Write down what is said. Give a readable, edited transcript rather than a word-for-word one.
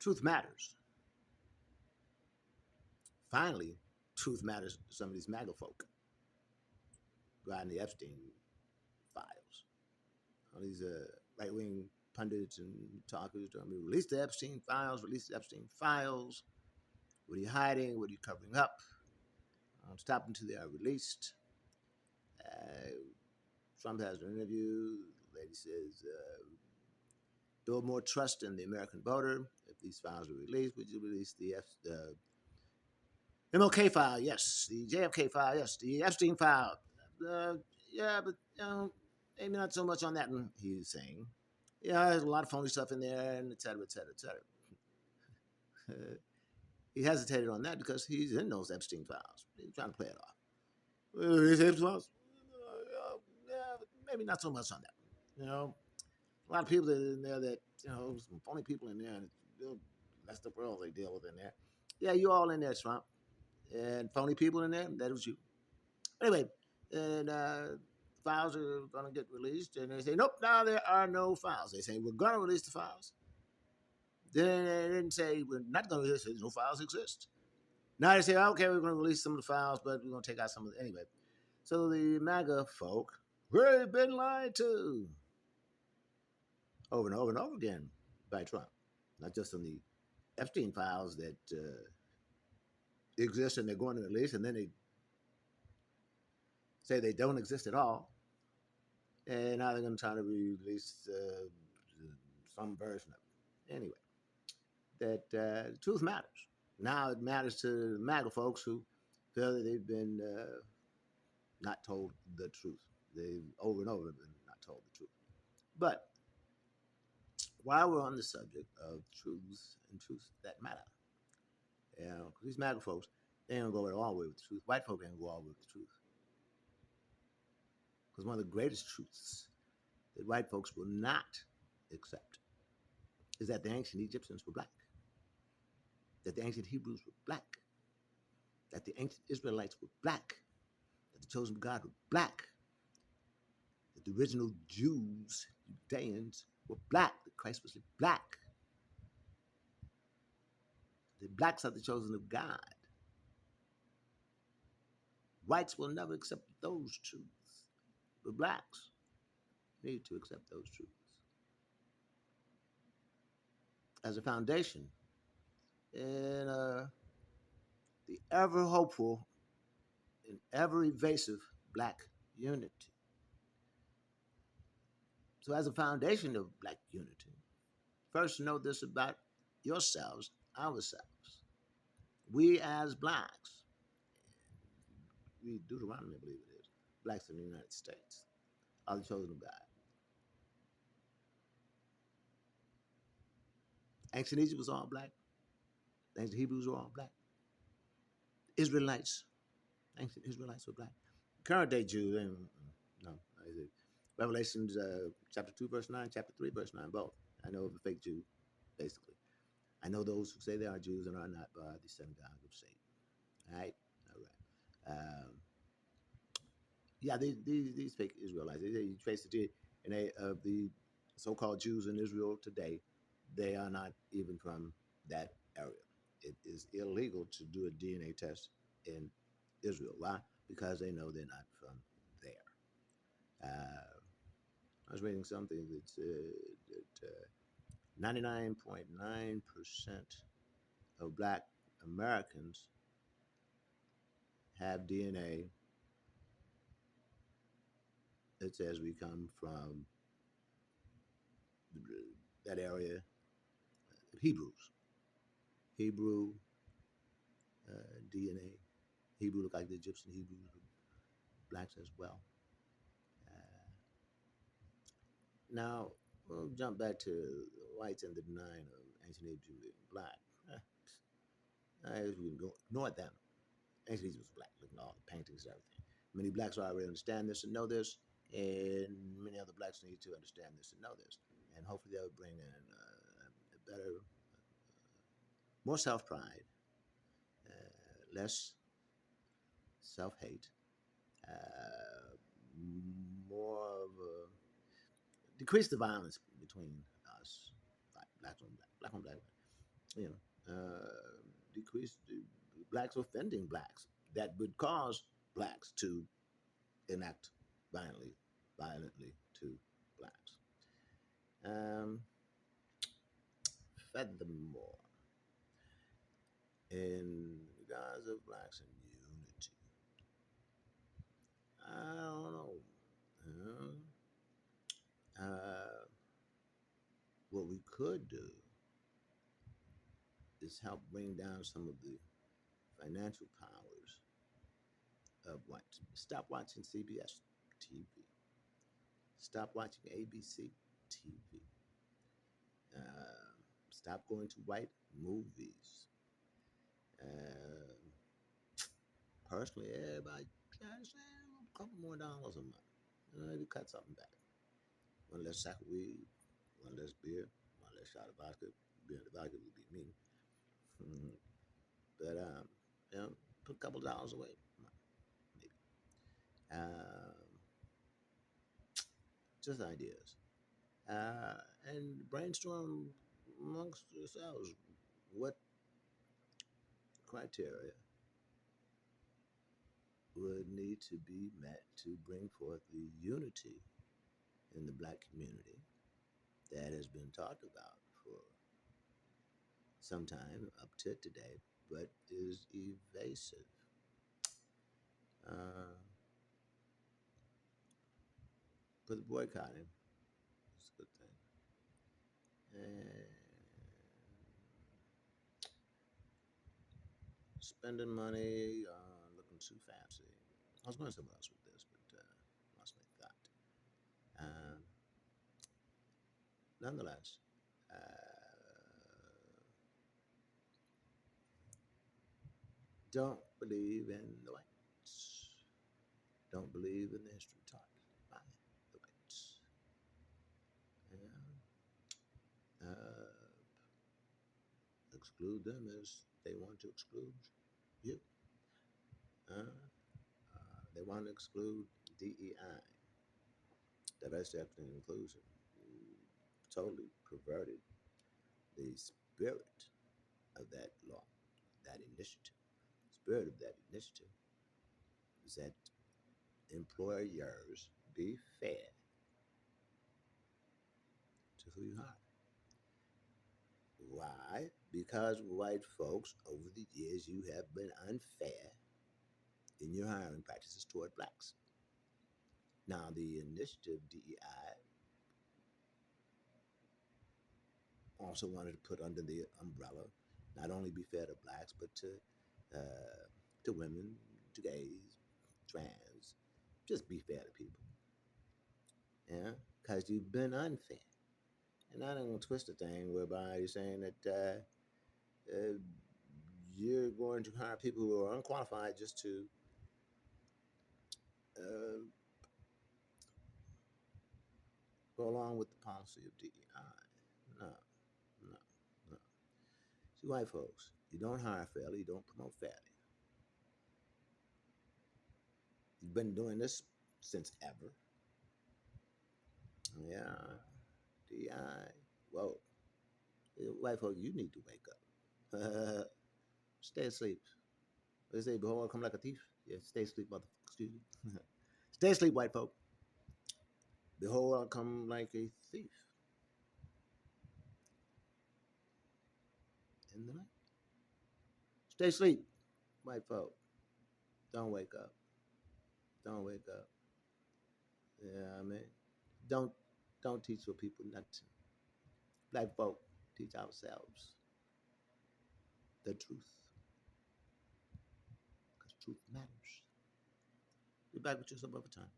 Truth matters. Finally, truth matters to some of these MAGA folk riding the Epstein files. All these right wing pundits and talkers telling me, release the Epstein files, release the Epstein files. What are you hiding? What are you covering up? Stop until they are released. Uh, Trump has an interview. The lady says, build more trust in the American voter. If these files are released, would you release the MLK file? Yes. The JFK file? Yes. The Epstein file? Uh, yeah, but maybe not so much on that one, he's saying. Yeah, there's a lot of phony stuff in there, and et cetera, et cetera, et cetera. He hesitated on that because he's in those Epstein files. He's trying to play it off. His Epstein files? Yeah, but maybe not so much on that. A lot of people in there that, some phony people in there, and that's the world they deal with in there. Yeah, you all in there, Trump. And phony people in there, that was you. Anyway, and files are going to get released, and they say, nope, now there are no files. They say, we're going to release the files. Then they didn't say, we're not going to release it, no files exist. Now they say, okay, we're going to release some of the files, but we're going to take out some of the, anyway. So the MAGA folk, we've been lied to over and over and over again by Trump. Not just on the Epstein files that exist and they're going to release, and then they say they don't exist at all. And now they're going to try to release some version of it. Anyway, that the truth matters. Now it matters to the MAGA folks who feel that they've been not told the truth. They've over and over been not told the truth. But while we're on the subject of truths and truths that matter, these MAGA folks, they don't go all the way with the truth. White folk ain't go all the way with the truth. Because one of the greatest truths that white folks will not accept is that the ancient Egyptians were black, that the ancient Hebrews were black, that the ancient Israelites were black, that the chosen of God were black, that the original Jews, Judeans, were black, that Christ was black. The blacks are the chosen of God. Whites will never accept those truths, but blacks need to accept those truths. As a foundation in the ever hopeful and ever evasive black unity. So, as a foundation of black unity, first know this about yourselves, ourselves. We as blacks, read Deuteronomy, I believe it is, blacks in the United States, are the chosen of God. Ancient Egypt was all black. Ancient Hebrews were all black. Israelites, ancient Israelites were black. Current day Jews, no. Revelations chapter 2, verse 9, chapter 3, verse 9, both. I know of a fake Jew, basically. I know those who say they are Jews and are not, but are the synagogue of Satan. All right? All right. Yeah, these fake Israelites, you trace the and the so-called Jews in Israel today, they are not even from that area. It is illegal to do a DNA test in Israel. Why? Because they know they're not from there. I was reading something that said that 99.9% of Black Americans have DNA that says we come from that area, Hebrews, Hebrew DNA. Hebrew look like the Egyptian Hebrews, blacks as well. Uh, Now, we'll jump back to the whites and the denying of ancient Egypt being black. We can go ignore them. Ancient Egypt was black, looking at all the paintings and everything. Many blacks already understand this and know this, and many other blacks need to understand this and know this. And hopefully that will bring in a better, more self pride, less self hate, uh, more of a decrease the violence between us, black on black, black on black. you know, decrease the blacks offending blacks that would cause blacks to enact violently to blacks. Um, Furthermore, in regards of blacks and unity, I don't know. Uh, what we could do is help bring down some of the financial powers of whites. Stop watching CBS TV. Stop watching ABC TV. Uh, Stop going to white movies. Uh, Personally, everybody try to save a couple more dollars a month. Maybe cut something back. One less sack of weed, one less beer, one less shot of vodka. Beer and the vodka would be me. Mhm. But you know, put a couple of dollars away, maybe. Um, just ideas, and brainstorm amongst yourselves what criteria would need to be met to bring forth the unity in the black community that has been talked about for some time up to today, but is evasive. Uh, but the boycotting is a good thing. And spending money, looking too fancy. I was going somewhere else with this, but lost my thought. Um, Nonetheless, don't believe in the whites. Don't believe in the history taught by the whites. Yeah. Exclude them as they want to exclude you. They want to exclude DEI, diversity, equity, and inclusion. You totally perverted the spirit of that law, that initiative. The spirit of that initiative is that employers be fair to who you hire. Why? Because white folks, over the years, you have been unfair in your hiring practices toward blacks. Now, the initiative DEI also wanted to put under the umbrella not only be fair to blacks, but to women, to gays, trans, just be fair to people. Yeah, because you've been unfair. And I don't want to twist the thing whereby you're saying that you're going to hire people who are unqualified just to uh, go along with the policy of DEI. No, no, no. See, white folks, you don't hire fairly, you don't promote fairly. You've been doing this since ever. Yeah, DEI. Whoa, white folks, you need to wake up. Stay asleep. They say, behold, I come like a thief. Yeah, stay asleep, motherfucker. Excuse me. Stay asleep, white folk. Behold, I'll come like a thief in the night. Stay asleep, white folk. Don't wake up. Don't wake up. Yeah, I mean, don't don't teach what people not to. Black folk, teach ourselves the truth, because truth matters. Be back with you some other time.